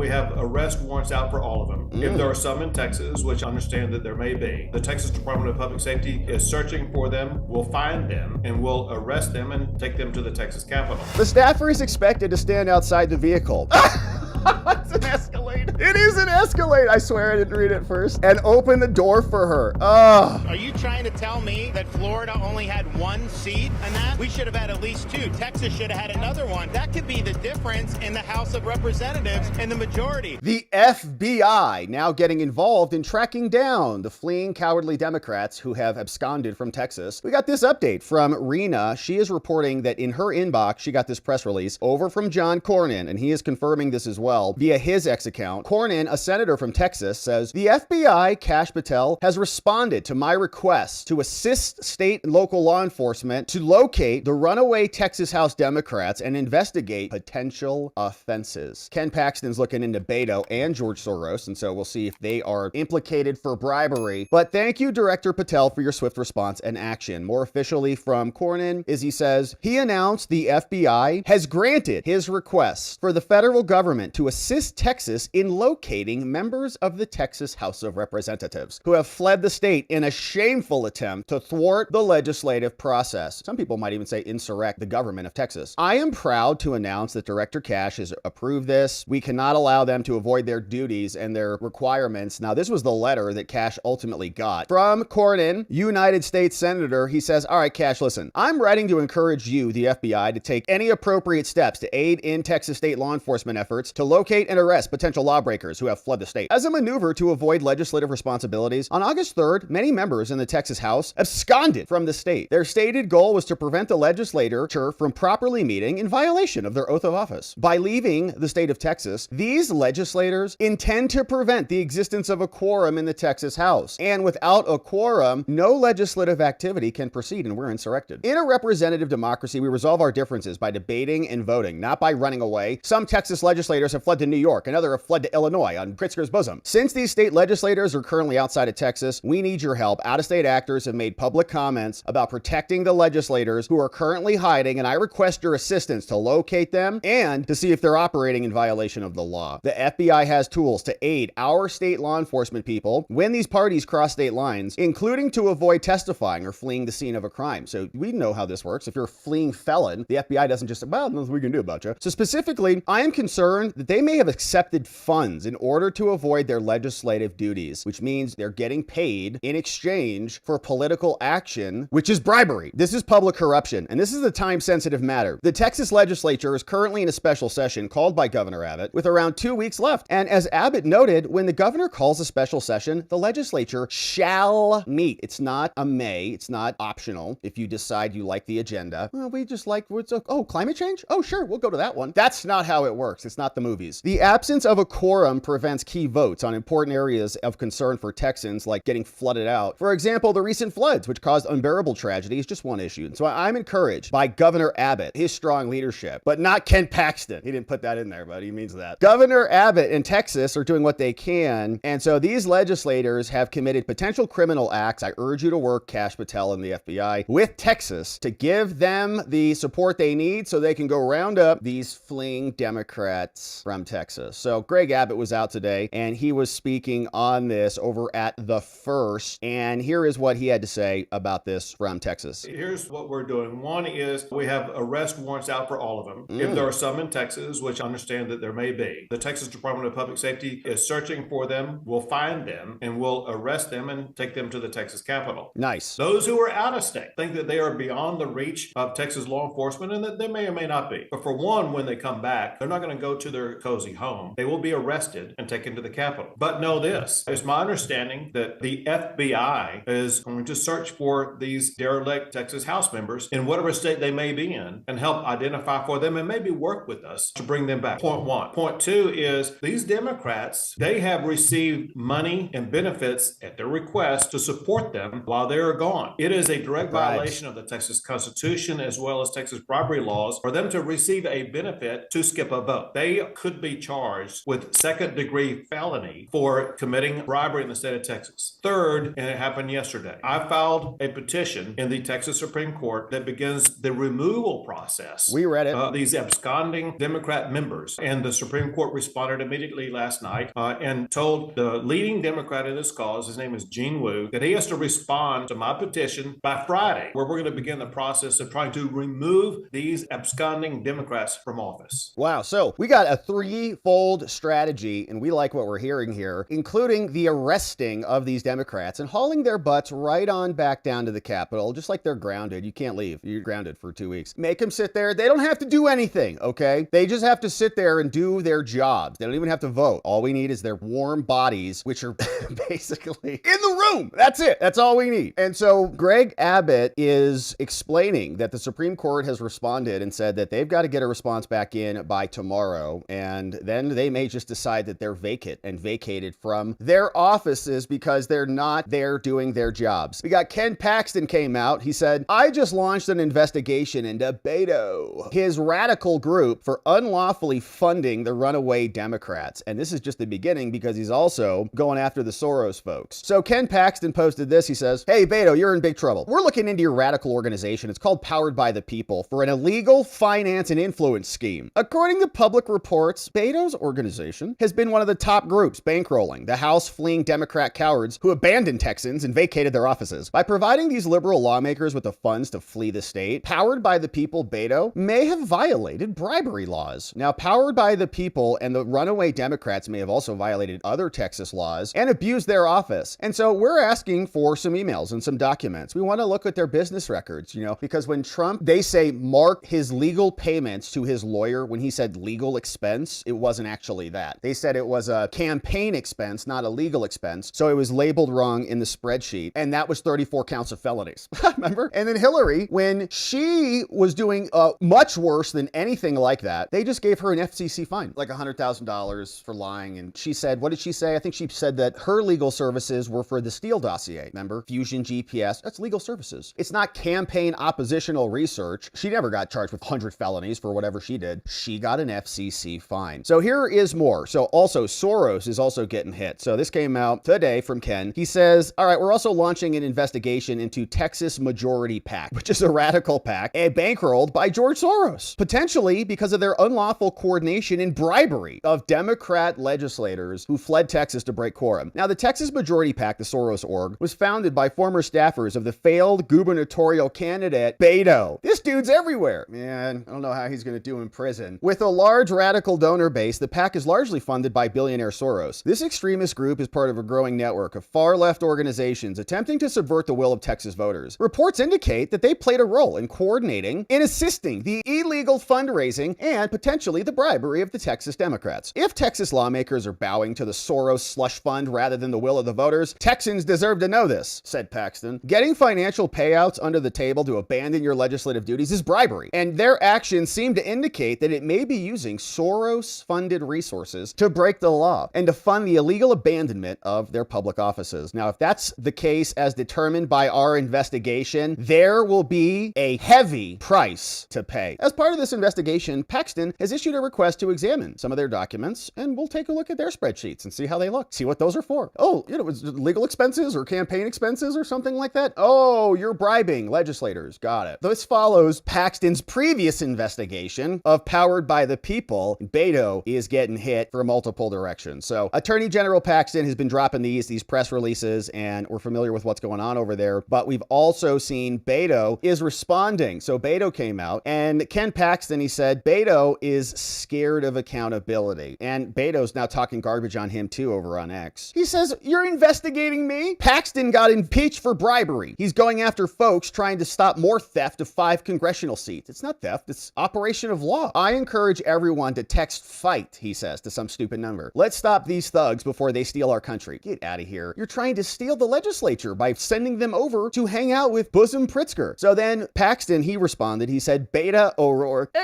We have arrest warrants out for all of them. If there are some in Texas, which I understand that there may be, the Texas Department of Public Safety is searching for them. We'll find them and we'll arrest them and take them to the Texas Capitol. The staffer is expected to stand outside the vehicle. It's an Escalade. It is an Escalade. I swear I didn't read it first. And open the door for her. Ugh. Are you trying to tell me that Florida only had one seat and that? We should have had at least two. Texas should have had another one. That could be the difference in the House of Representatives and the majority. The FBI now getting involved in tracking down the fleeing cowardly Democrats who have absconded from Texas. We got this update from Rena. She is reporting that in her inbox, she got this press release over from John Cornyn, and he is confirming this as well via his X account. Cornyn, a senator from Texas, says, the FBI, Kash Patel, has responded to my request to assist state and local law enforcement to locate the runaway Texas House Democrats and investigate potential offenses. Ken Paxton's looking into Beto and George Soros, and so we'll see if they are implicated for bribery. But thank you, Director Patel, for your swift response and action. More officially from Cornyn is he says, he announced the FBI has granted his request for the federal government to assist Texas in locating members of the Texas House of Representatives who have fled the state in a shameful attempt to thwart the legislative process. Some people might even say insurrect the government of Texas. I am proud to announce that Director Kash has approved this. We cannot allow them to avoid their duties and their requirements. Now, this was the letter that Kash ultimately got from Cornyn, United States Senator. He says, all right, Kash, listen, I'm writing to encourage you, the FBI, to take any appropriate steps to aid in Texas state law enforcement efforts to locate and arrest potential lawbreakers who have fled the state. As a maneuver to avoid legislative responsibilities, on August 3rd, many members in the Texas House absconded from the state. Their stated goal was to prevent the legislature from properly meeting in violation of their oath of office. By leaving the state of Texas, these legislators intend to prevent the existence of a quorum in the Texas House. And without a quorum, no legislative activity can proceed, and we're insurrected. In a representative democracy, we resolve our differences by debating and voting, not by running away. Some Texas legislators have fled to New York, and others have fled to Illinois on Pritzker's bosom. Since these state legislators are currently outside of Texas, we need your help. Out-of-state actors have made public comments about protecting the legislators who are currently hiding, and I request your assistance to locate them and to see if they're operating in violation of the law. The FBI has tools to aid our state law enforcement people when these parties cross state lines, including to avoid testifying or fleeing the scene of a crime. So we know how this works. If you're a fleeing felon, the FBI doesn't just say, well, nothing we can do about you. So specifically, I am concerned that they may have accepted funds in order to avoid their legislative duties, which means they're getting paid in exchange for political action, which is bribery. This is public corruption, and this is a time-sensitive matter. The Texas legislature is currently in a special session called by Governor Abbott with around 2 weeks left. And as Abbott noted, when the governor calls a special session, the legislature shall meet. It's not a may. It's not optional. If you decide you like the agenda, well, we just like, climate change? Oh, sure, we'll go to that one. That's not how it works. It's not the movies. The absence of a quorum prevents key votes on important areas of concern for Texans, like getting flooded out. For example, the recent floods, which caused unbearable tragedy, is just one issue. And so I'm encouraged by Governor Abbott, his strong leadership, but not Ken Paxton. He didn't put that in there, but he means that. Governor Abbott and Texas are doing what they can. And so these legislators have committed potential criminal acts. I urge you to work, Kash Patel and the FBI, with Texas to give them the support they need so they can go round up these fleeing Democrats from Texas. So Greg Abbott was out today and he was speaking on this over at The First. And here is what he had to say about this from Texas. Here's what we're doing. One is we have arrest warrants out for all of them. If there are some in Texas, which I understand that there may be, the Texas Department of Public Safety is searching for them. We'll find them and we'll arrest them and take them to the Texas Capitol. Nice. Those who are out of state think that they are beyond the reach of Texas law enforcement and that they may or may not be. But for one, when they come back, they're not going to go to their cozy home. They will be arrested and taken to the Capitol. But know this, it's my understanding that the FBI is going to search for these derelict Texas House members in whatever state they may be in and help identify for them and maybe work with us to bring them back. Point one. Point two is these Democrats, they have received money and benefits at their request to support them while they're gone. It is a direct violation of the Texas Constitution as well as Texas bribery laws for them to receive a benefit to skip a vote. They could be charged with second-degree degree felony for committing bribery in the state of Texas. Third, and it happened yesterday, I filed a petition in the Texas Supreme Court that begins the removal process. We read it. These absconding Democrat members. And the Supreme Court responded immediately last night and told the leading Democrat in this cause, his name is Gene Wu, that he has to respond to my petition by Friday, where we're going to begin the process of trying to remove these absconding Democrats from office. Wow. So we got a threefold strategy, and we like what we're hearing here, including the arresting of these Democrats and hauling their butts right on back down to the Capitol, just like they're grounded. You can't leave. You're grounded for 2 weeks. Make them sit there. They don't have to do anything, okay? They just have to sit there and do their jobs. They don't even have to vote. All we need is their warm bodies, which are basically in the room. That's it. That's all we need. And so Greg Abbott is explaining that the Supreme Court has responded and said that they've got to get a response back in by tomorrow. And then they may just decide that they're vacant and vacated from their offices because they're not there doing their jobs. We got Ken Paxton came out. He said, I just launched an investigation into Beto, his radical group, for unlawfully funding the runaway Democrats. And this is just the beginning because he's also going after the Soros folks. So Ken Paxton posted this. He says, hey, Beto, you're in big trouble. We're looking into your radical organization. It's called Powered by the People for an illegal finance and influence scheme. According to public reports, Beto's organization has been one of the top groups bankrolling the House fleeing Democrat cowards who abandoned Texans and vacated their offices. By providing these liberal lawmakers with the funds to flee the state, Powered by the People Beto may have violated bribery laws. Now, Powered by the People and the runaway Democrats may have also violated other Texas laws and abused their office. And so we're asking for some emails and some documents. We want to look at their business records, because when Trump, they say mark his legal payments to his lawyer. When he said legal expense, it wasn't actually that. They said it was a campaign expense, not a legal expense. So it was labeled wrong in the spreadsheet. And that was 34 counts of felonies. Remember? And then Hillary, when she was doing much worse than anything like that, they just gave her an FCC fine, like $100,000 for lying. And she said, what did she say? I think she said that her legal services were for the Steele dossier. Remember? Fusion GPS. That's legal services. It's not campaign oppositional research. She never got charged with 100 felonies for whatever she did. She got an FCC fine. So here is more. So also Soros is also getting hit. So this came out today from Ken. He says, all right, we're also launching an investigation into Texas Majority PAC, which is a radical PAC and bankrolled by George Soros, potentially because of their unlawful coordination and bribery of Democrat legislators who fled Texas to break quorum. Now, the Texas Majority PAC, the Soros org, was founded by former staffers of the failed gubernatorial candidate Beto. This dude's everywhere. Man, I don't know how he's going to do in prison. With a large radical donor base, the PAC is largely funded by billionaire Soros. This extremist group is part of a growing network of far-left organizations attempting to subvert the will of Texas voters. Reports indicate that they played a role in coordinating and assisting the illegal fundraising and potentially the bribery of the Texas Democrats. If Texas lawmakers are bowing to the Soros slush fund rather than the will of the voters, Texans deserve to know this, said Paxton. Getting financial payouts under the table to abandon your legislative duties is bribery, and their actions seem to indicate that it may be using Soros-funded resources to break the law and to fund the illegal abandonment of their public offices. Now, if that's the case as determined by our investigation, there will be a heavy price to pay. As part of this investigation, Paxton has issued a request to examine some of their documents, and we'll take a look at their spreadsheets and see how they look, see what those are for. Oh, it's legal expenses or campaign expenses or something like that. Oh, you're bribing legislators. Got it. This follows Paxton's previous investigation of Powered by the People. Beto is getting hit for multiple directions. So Attorney General Paxton has been dropping these press releases, and we're familiar with what's going on over there, but we've also seen Beto is responding. So Beto came out, and Ken Paxton, he said, Beto is scared of accountability. And Beto's now talking garbage on him too over on X. He says, you're investigating me? Paxton got impeached for bribery. He's going after folks trying to stop more theft of 5 congressional seats. It's not theft, it's operation of law. I encourage everyone to text fight, he says, to some stupid number. Let's stop these thugs before they steal our country. Get out of here. You're trying to steal the legislature by sending them over to hang out with Bosom Pritzker. So then Paxton, he responded, he said, Beto O'Rourke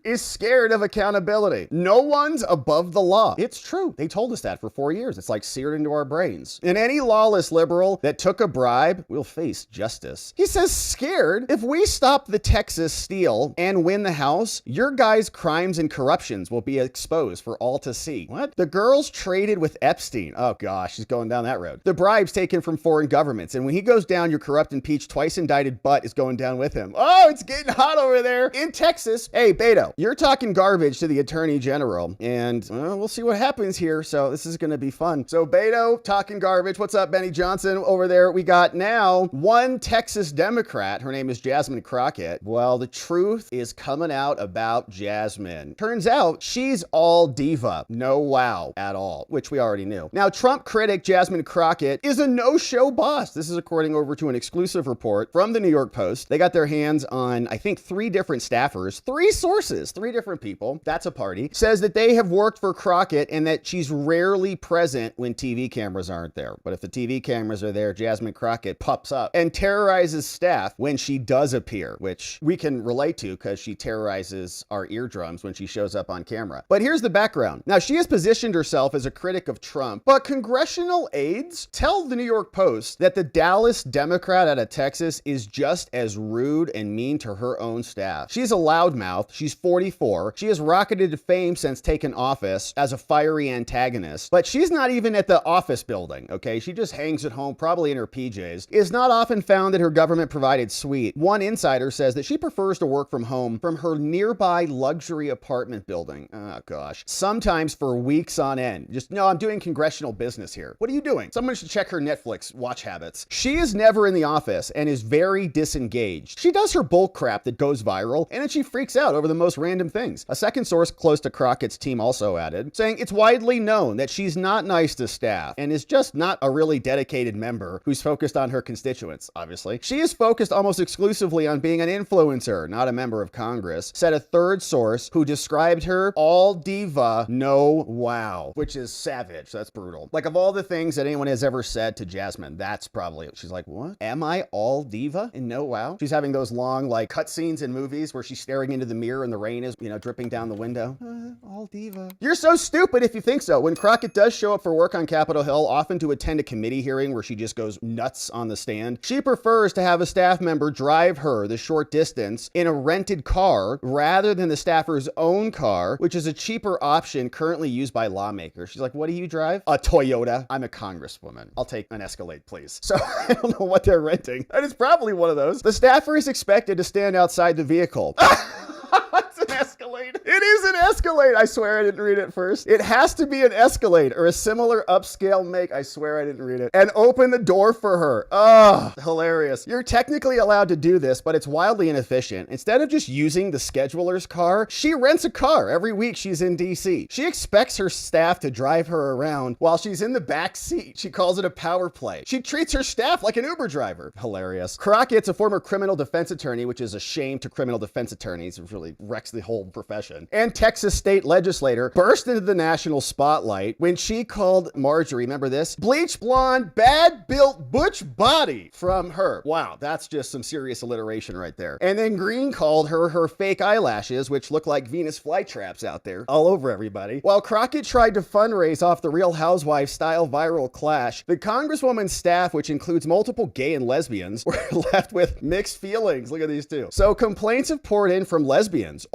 is scared of accountability. No one's above the law. It's true. They told us that for 4 years. It's like seared into our brains. And any lawless liberal that took a bribe will face justice. He says, scared? If we stop the Texas steal and win the House, your guys' crimes and corruptions will be exposed for all to see. What? The girls traded with Epstein. Oh gosh, she's going down that road. The bribes taken from foreign governments. And when he goes down, your corrupt, impeached, twice indicted butt is going down with him. Oh, it's getting hot over there in Texas. Hey, Beto, you're talking garbage to the attorney general, and we'll see what happens here. So this is going to be fun. So Beto talking garbage. What's up, Benny Johnson? Over there, we got now one Texas Democrat. Her name is Jasmine Crockett. Well, the truth is coming out about Jasmine. Turns out she's all diva. No wow at all, which we already knew. Now, Trump critic Jasmine Crockett is a no-show boss. This is according over to an exclusive report from the New York Post. They got their hands on, I think, 3 different staffers, 3 sources, 3 different people. That's a party. Says that they have worked for Crockett and that she's rarely present when TV cameras aren't there. But if the TV cameras are there, Jasmine Crockett pops up and terrorizes staff when she does appear, which we can relate to because she terrorizes our eardrums when she shows up on camera. But here's the background. Now, she has positioned herself as a critic of Trump, but congressional aides tell the New York Post that the Dallas Democrat out of Texas is just as rude and mean to her own staff. She's a loudmouth. She's 44. She has rocketed to fame since taking office as a fiery antagonist, but she's not even at the office building, okay? She just hangs at home, probably in her PJs. Is not often found at her government-provided suite. One insider says that she prefers to work from home from her nearby luxury apartment building. Oh, gosh. Sometimes for weeks on end. Just, no, I'm doing congressional business here. What are you doing? Someone should check her Netflix watch habits. She is never in the office and is very disengaged. She does her bull crap that goes viral, and then she freaks out over the most random things. A second source close to Crockett's team also added, saying it's widely known that she's not nice to staff and is just not a really dedicated member who's focused on her constituents, obviously. She is focused almost exclusively on being an influencer, not a member of Congress, said a third source who described her all diva, no wow, which is savage. That's brutal. Like, of all the things that anyone has ever said to Jasmine, that's probably it. She's like, what? Am I all diva and no wow? She's having those long, like, cutscenes in movies where she's staring into the mirror and the rain is, dripping down the window. All diva. You're so stupid if you think so. When Crockett does show up for work on Capitol Hill, often to attend a committee hearing where she just goes nuts on the stand, she prefers to have a staff member drive her the short distance in a rented car rather than the staffer's own car, which is a cheaper option currently used by lawmakers. She's like, what do you drive? A Toyota. I'm a congresswoman. I'll take an Escalade, please. So I don't know what they're renting. And it's probably one of those. The staffer is expected to stand outside the vehicle. It's an Escalade. It is an Escalade. I swear I didn't read it first. It has to be an Escalade or a similar upscale make. I swear I didn't read it. And open the door for her. Oh, hilarious. You're technically allowed to do this, but it's wildly inefficient. Instead of just using the scheduler's car, she rents a car every week she's in DC. She expects her staff to drive her around while she's in the back seat. She calls it a power play. She treats her staff like an Uber driver. Hilarious. Crockett's a former criminal defense attorney, which is a shame to criminal defense attorneys. It really wrecks the whole profession. And Texas state legislator burst into the national spotlight when she called Marjorie, remember this? Bleach blonde, bad built butch body from her. Wow, that's just some serious alliteration right there. And then Green called her fake eyelashes, which look like Venus flytraps out there all over everybody. While Crockett tried to fundraise off the Real Housewives style viral clash, the Congresswoman's staff, which includes multiple gay and lesbians, were left with mixed feelings. Look at these two. So complaints have poured in from lesbians.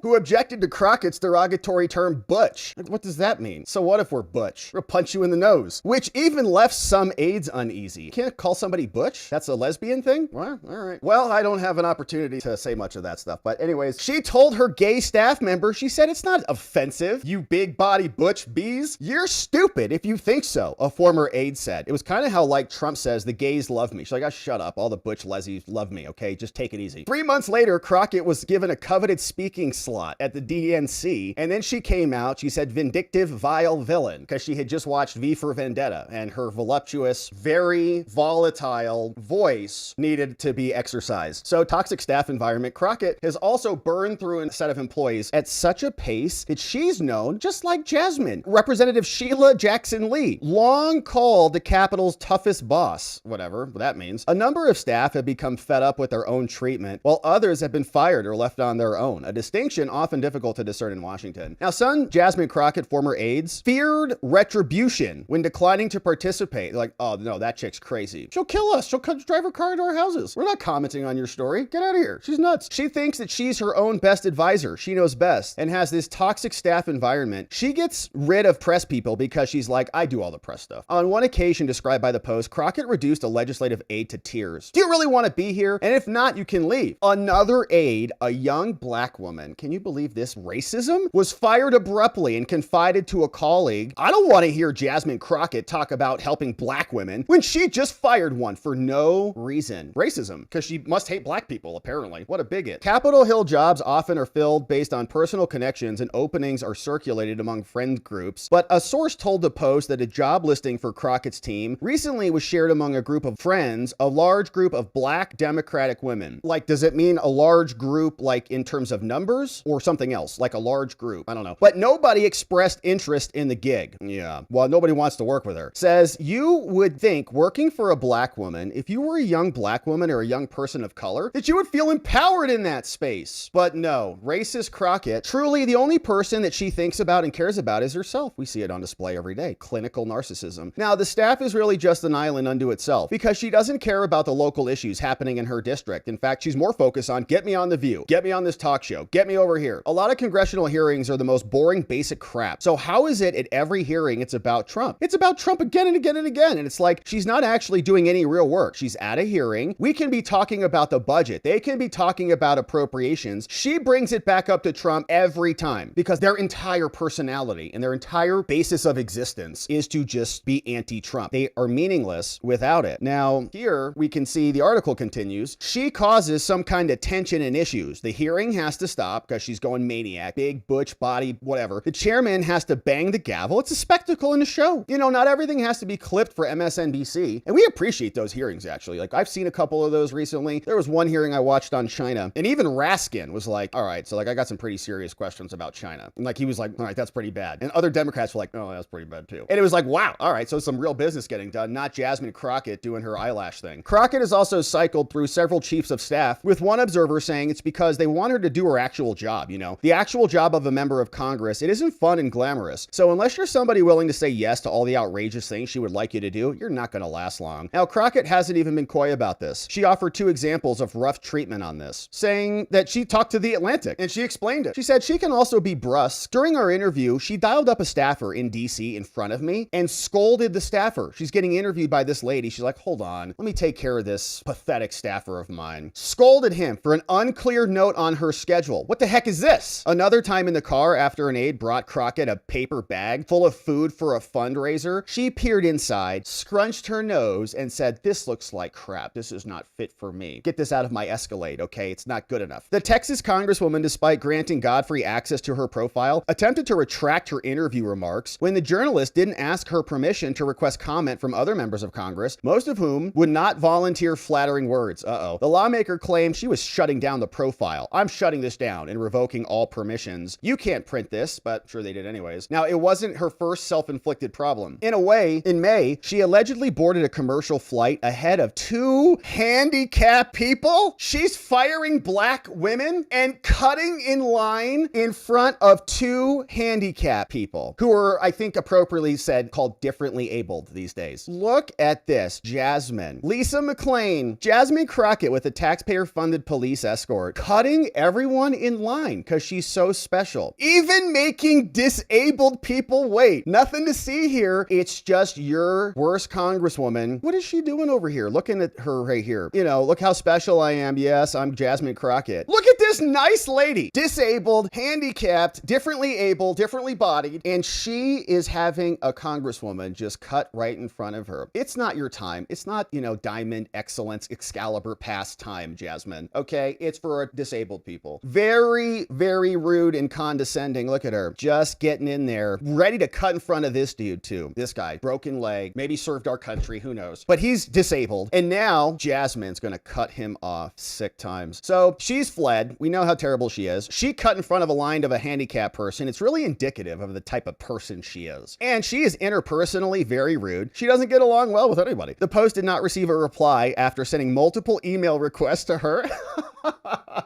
Who objected to Crockett's derogatory term butch. What does that mean? So what if we're butch? We'll punch you in the nose. Which even left some aides uneasy. You can't call somebody butch? That's a lesbian thing? Well, all right. Well, I don't have an opportunity to say much of that stuff. But anyways, she told her gay staff member, she said, it's not offensive, you big body butch bees. You're stupid if you think so, a former aide said. It was kind of how, like, Trump says, the gays love me. She's like, oh, shut up. All the butch lesies love me, okay? Just take it easy. 3 months later, Crockett was given a coveted speaking slot at the DNC, and then she came out, she said vindictive, vile villain, because she had just watched V for Vendetta, and her voluptuous, very volatile voice needed to be exercised. So toxic staff environment. Crockett has also burned through a set of employees at such a pace that she's known just like Jasmine. Representative Sheila Jackson Lee, long called the Capitol's toughest boss, whatever that means. A number of staff have become fed up with their own treatment, while others have been fired or left on their own. a distinction often difficult to discern in Washington. Now, son Jasmine Crockett, former aides, feared retribution when declining to participate. They're like, oh no, that chick's crazy. She'll kill us. She'll drive her car into our houses. We're not commenting on your story. Get out of here. She's nuts. She thinks that she's her own best advisor. She knows best and has this toxic staff environment. She gets rid of press people because she's like, I do all the press stuff. On one occasion described by the Post, Crockett reduced a legislative aide to tears. Do you really want to be here? And if not, you can leave. Another aide, a young black woman, can you believe this racism, was fired abruptly and confided to a colleague, I don't want to hear Jasmine Crockett talk about helping black women when she just fired one for no reason. Racism, because she must hate black people, apparently. What a bigot. Capitol Hill jobs often are filled based on personal connections, and openings are circulated among friend groups. But a source told the Post that a job listing for Crockett's team recently was shared among a group of friends, a large group of black Democratic women. Like, does it mean a large group, like in terms of numbers, or something else, like a large group? I don't know. But nobody expressed interest in the gig. Yeah, well, nobody wants to work with her. Says, you would think working for a black woman, if you were a young black woman or a young person of color, that you would feel empowered in that space. But no, racist Crockett, truly the only person that she thinks about and cares about is herself. We see it on display every day. Clinical narcissism. Now, the staff is really just an island unto itself because she doesn't care about the local issues happening in her district. In fact, she's more focused on get me on The View, get me on this talk show, get me over here. A lot of congressional hearings are the most boring, basic crap. So how is it at every hearing it's about Trump? It's about Trump again and again and again. And it's like, she's not actually doing any real work. She's at a hearing. We can be talking about the budget. They can be talking about appropriations. She brings it back up to Trump every time because their entire personality and their entire basis of existence is to just be anti-Trump. They are meaningless without it. Now, here we can see the article continues. She causes some kind of tension and issues. The hearing has to stop because she's going maniac, big butch body, whatever. The chairman has to bang the gavel. It's a spectacle and a show. You know, not everything has to be clipped for MSNBC. And we appreciate those hearings, actually. Like, I've seen a couple of those recently. There was one hearing I watched on China, and even Raskin was like, all right, so like, I got some pretty serious questions about China. And like, he was like, all right, that's pretty bad. And other Democrats were like, oh, that's pretty bad too. And it was like, wow, all right, so some real business getting done, not Jasmine Crockett doing her eyelash thing. Crockett has also cycled through several chiefs of staff, with one observer saying it's because they want her to do her actual job, you know? The actual job of a member of Congress, it isn't fun and glamorous. So unless you're somebody willing to say yes to all the outrageous things she would like you to do, you're not gonna last long. Now, Crockett hasn't even been coy about this. She offered 2 examples of rough treatment on this, saying that she talked to The Atlantic and she explained it. She said she can also be brusque. During our interview, she dialed up a staffer in DC in front of me and scolded the staffer. She's getting interviewed by this lady. She's like, hold on, let me take care of this pathetic staffer of mine. Scolded him for an unclear note on her schedule. What the heck is this? Another time in the car, after an aide brought Crockett a paper bag full of food for a fundraiser, she peered inside, scrunched her nose, and said, this looks like crap. This is not fit for me. Get this out of my Escalade, okay? It's not good enough. The Texas Congresswoman, despite granting Godfrey access to her profile, attempted to retract her interview remarks when the journalist didn't ask her permission to request comment from other members of Congress, most of whom would not volunteer flattering words. Uh-oh. The lawmaker claimed she was shutting down the profile. I'm shutting this down and revoking all permissions. You can't print this, but sure they did anyways. Now, it wasn't her first self-inflicted problem. In a way, in May, she allegedly boarded a commercial flight ahead of 2 handicapped people. She's firing black women and cutting in line in front of 2 handicapped people who are, I think appropriately said, called differently abled these days. Look at this. Jasmine. Lisa McClain. Jasmine Crockett with a taxpayer-funded police escort, cutting everyone in line because she's so special. Even making disabled people wait. Nothing to see here. It's just your worst congresswoman. What is she doing over here? Looking at her right here. You know, look how special I am. Yes, I'm Jasmine Crockett. Look at this nice lady. Disabled, handicapped, differently able, differently bodied, and she is having a congresswoman just cut right in front of her. It's not your time. It's not, you know, Diamond Excellence Excalibur past time, Jasmine. Okay? It's for disabled people. Very, very rude and condescending. Look at her. Just getting in there. Ready to cut in front of this dude, too. This guy. Broken leg. Maybe served our country. Who knows? But he's disabled. And now Jasmine's gonna cut him off. Sick times. So she's fled. We know how terrible she is. She cut in front of a line of a handicapped person. It's really indicative of the type of person she is. And she is interpersonally very rude. She doesn't get along well with anybody. The Post did not receive a reply after sending multiple email requests to her.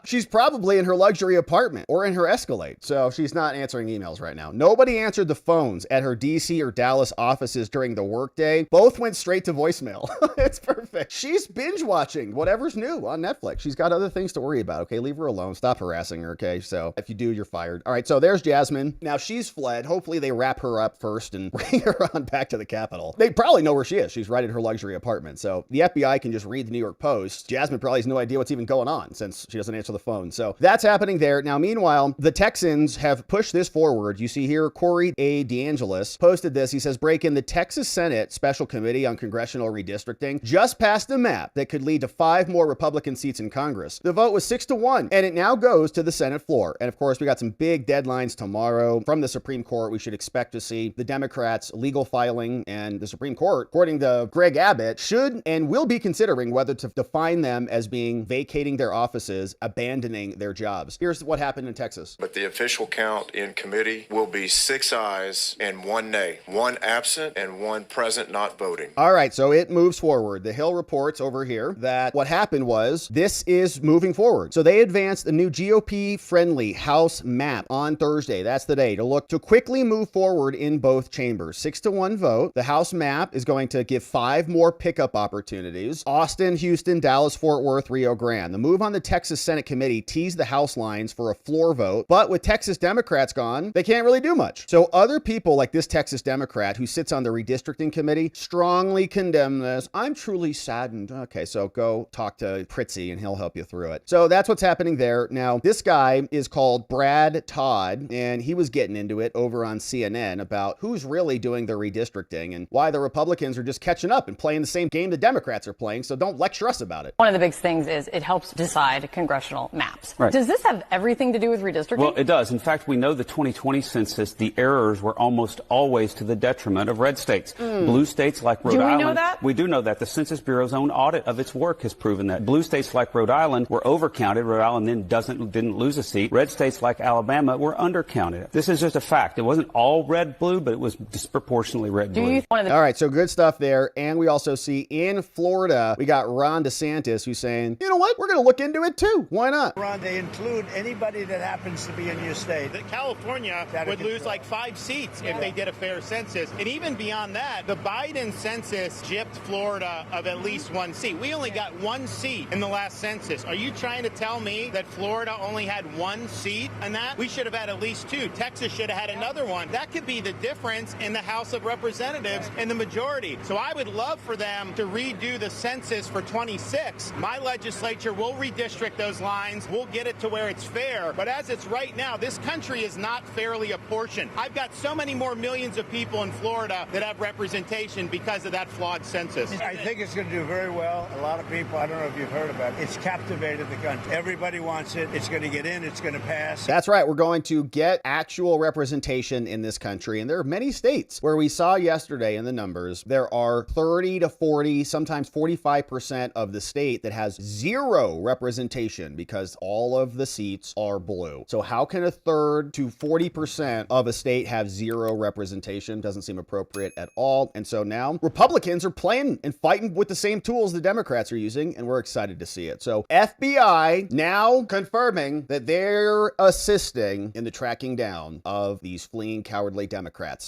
She's probably in her luxury apartment or in her Escalade, so she's not answering emails right now. Nobody answered the phones at her DC or Dallas offices during the workday. Both went straight to voicemail. It's perfect. She's binge watching whatever's new on Netflix. She's got other things to worry about, okay? Leave her alone. Stop harassing her, okay? So if you do, you're fired. All right, so there's Jasmine. Now she's fled. Hopefully they wrap her up first and bring her on back to the Capitol. They probably know where she is. She's right at her luxury apartment. So the FBI can just read the New York Post. Jasmine probably has no idea what's even going on since she doesn't answer the phone. So that's happening there. Now, meanwhile, the Texans have pushed this forward. You see here, Corey A. DeAngelis posted this. He says, break in the Texas Senate Special Committee on Congressional Redistricting just passed a map that could lead to 5 more Republican seats in Congress. The vote was 6-1, and it now goes to the Senate floor. And of course, we got some big deadlines tomorrow from the Supreme Court. We should expect to see the Democrats legal filing, and the Supreme Court, according to Greg Abbott, should and will be considering whether to define them as being vacating their offices, abandoning their jobs. Here's what happened in Texas. But the official count in committee will be 6 ayes and 1 nay, 1 absent and 1 present not voting. All right, so it moves forward. The Hill reports over here that what happened was this is moving forward. So they advanced a new GOP-friendly House map on Thursday. That's the day to look to quickly move forward in both chambers. 6-1 vote. The House map is going to give 5 more pickup opportunities. Austin, Houston, Dallas, Fort Worth, Rio Grande. The move on the Texas Senate committee teased the House lines for a floor vote, but with Texas Democrats gone, they can't really do much. So other people like this Texas Democrat who sits on the redistricting committee strongly condemn this. I'm truly saddened. Okay, so go talk to Pritzy and he'll help you through it. So that's what's happening there. Now, this guy is called Brad Todd, and he was getting into it over on CNN about who's really doing the redistricting and why the Republicans are just catching up and playing the same game the Democrats are playing, so don't lecture us about it. One of the big things is it helps decide congressional maps. Right. Does this have everything to do with redistricting? Well, it does. In fact, we know the 2020 census, the errors were almost always to the detriment of red states. Blue states like Rhode Island. Do we know that? We do know that. The Census Bureau's own audit of its work has proven that. Blue states like Rhode Island were overcounted. Rhode Island then didn't lose a seat. Red states like Alabama were undercounted. This is just a fact. It wasn't all red-blue, but it was disproportionately red-blue. All right, so good stuff there. And we also see in Florida, we got Ron DeSantis who's saying, you know what? We're going to look into it too. Why not? Ron, they include anybody that happens to be in your state. California would lose like 5 seats if they did a fair census. And even beyond that, the Biden census gypped Florida of at least 1 seat. We only got 1 seat in the last census. Are you trying to tell me that Florida only had 1 seat in that? We should have had at least 2. Texas should have had another one. That could be the difference in the House of Representatives and the majority. So I would love for them to redo the census for 26. My legislature will redistrict those lines. We'll get it to where it's fair. But as it's right now, this country is not fairly apportioned. I've got so many more millions of people in Florida that have representation because of that flawed census. I think it's going to do very well. A lot of people, I don't know if you've heard about it, it's captivated the country. Everybody wants it. It's going to get in. It's going to pass. That's right. We're going to get actual representation in this country. And there are many states where we saw yesterday in the numbers, there are 30 to 40, sometimes 45% of the state that has 0 representation because all of the seats are blue. So how can a third to 40% of a state have 0 representation? Doesn't seem appropriate at all. And so now Republicans are playing and fighting with the same tools the Democrats are using, and we're excited to see it. So FBI now confirming that they're assisting in the tracking down of these fleeing cowardly Democrats.